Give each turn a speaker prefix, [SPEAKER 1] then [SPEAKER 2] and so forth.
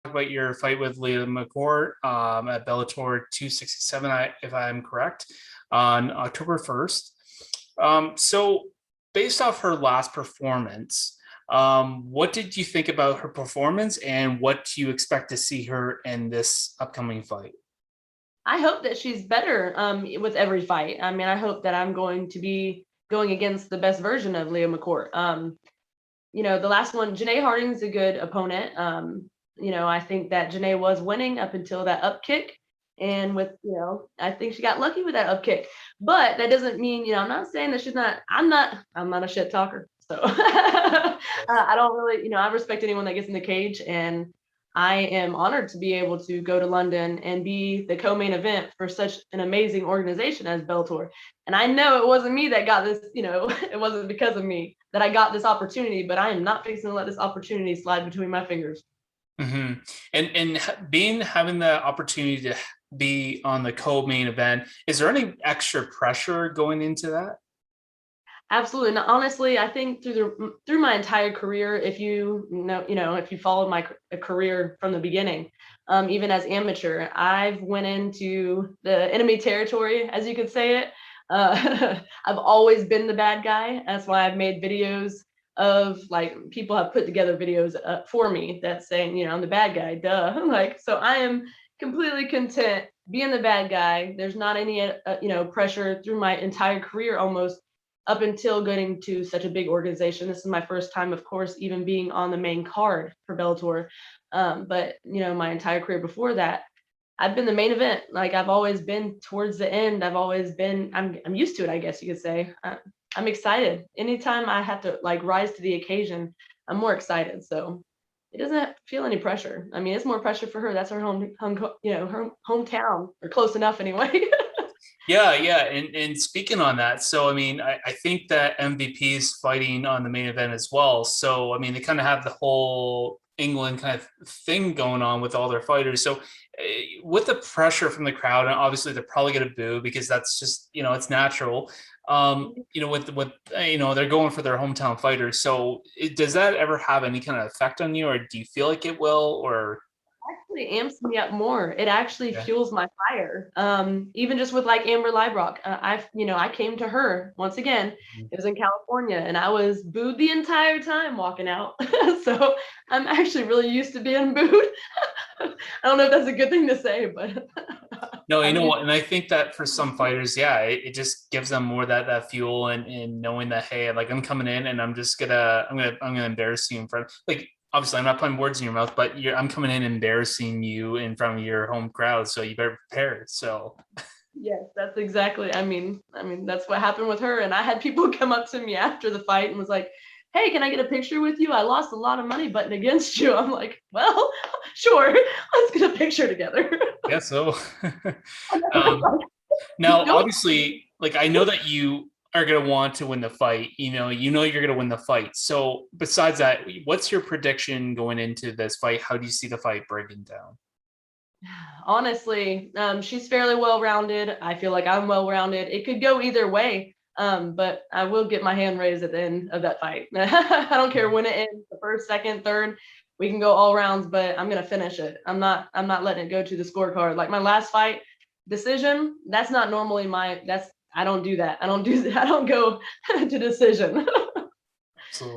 [SPEAKER 1] about your fight with Leah McCourt at Bellator 267, if I'm correct, on October 1st. So, based off her last performance, what did you think about her performance, and what do you expect to see her in this upcoming fight?
[SPEAKER 2] I hope that she's better with every fight. I mean, I hope that I'm going to be going against the best version of Leah McCourt. The last one, Janae Harding's a good opponent. I think that Janae was winning up until that up kick. And I think she got lucky with that up kick. But that doesn't mean, I'm not saying that I'm not a shit talker. So I don't really, I respect anyone that gets in the cage, and I am honored to be able to go to London and be the co-main event for such an amazing organization as Bellator. And I know it wasn't me that got this, it wasn't because of me that I got this opportunity, but I am not fixing to let this opportunity slide between my fingers.
[SPEAKER 1] Mm-hmm. And having the opportunity to be on the co-main event, is there any extra pressure going into that?
[SPEAKER 2] Absolutely. And honestly, I think through my entire career, if you followed my career from the beginning, even as amateur, I've went into the enemy territory, as you could say it. I've always been the bad guy. That's why I've made videos of, like, people have put together videos for me that's saying, I'm the bad guy, duh. Like, so I am completely content being the bad guy. There's not any, pressure through my entire career almost up until getting to such a big organization. This is my first time, of course, even being on the main card for Bellator. But my entire career before that, I've been the main event. Like, I've always been towards the end. I'm used to it, I guess you could say. I'm excited. Anytime I have to, like, rise to the occasion, I'm more excited. So it doesn't feel any pressure. I mean, it's more pressure for her. That's her her hometown, or close enough anyway.
[SPEAKER 1] Yeah, yeah. And speaking on that, so I mean, I think that MVP is fighting on the main event as well. So I mean, they kind of have the whole England kind of thing going on with all their fighters. So with the pressure from the crowd, and obviously they're probably going to boo because that's just, it's natural. They're going for their hometown fighters. So does that ever have any kind of effect on you, or do you feel like it will, or?
[SPEAKER 2] Actually amps me up more. It actually
[SPEAKER 1] Yeah.
[SPEAKER 2] fuels my fire. Even just with, like, Amber Librock, I came to her once again. It was in California, and I was booed the entire time walking out. So I'm actually really used to being booed. I don't know if that's a good thing to say, but
[SPEAKER 1] No, you
[SPEAKER 2] I'm
[SPEAKER 1] know
[SPEAKER 2] used.
[SPEAKER 1] what, and I think that for some fighters, yeah, it just gives them more that fuel, and knowing that, hey, like, I'm coming in and I'm gonna embarrass you in front. Like, obviously, I'm not putting words in your mouth, but I'm coming in embarrassing you in front of your home crowd, so you better prepare. So
[SPEAKER 2] Yes, that's exactly. I mean, that's what happened with her. And I had people come up to me after the fight and was like, "Hey, can I get a picture with you? I lost a lot of money betting against you." I'm like, "Well, sure, let's get a picture together."
[SPEAKER 1] yeah, so um, now
[SPEAKER 2] Don't.
[SPEAKER 1] obviously, like, I know that you are gonna want to win the fight. You know you're gonna win the fight. So besides that, what's your prediction going into this fight? How do you see the fight breaking down?
[SPEAKER 2] Honestly, she's fairly well rounded. I feel like I'm well rounded. It could go either way. But I will get my hand raised at the end of that fight. I don't care when it ends, the first, second, third. We can go all rounds, but I'm gonna finish it. I'm not letting it go to the scorecard. Like my last fight, decision, that's not normally I don't do that. I don't do that. I don't go to decision.
[SPEAKER 1] So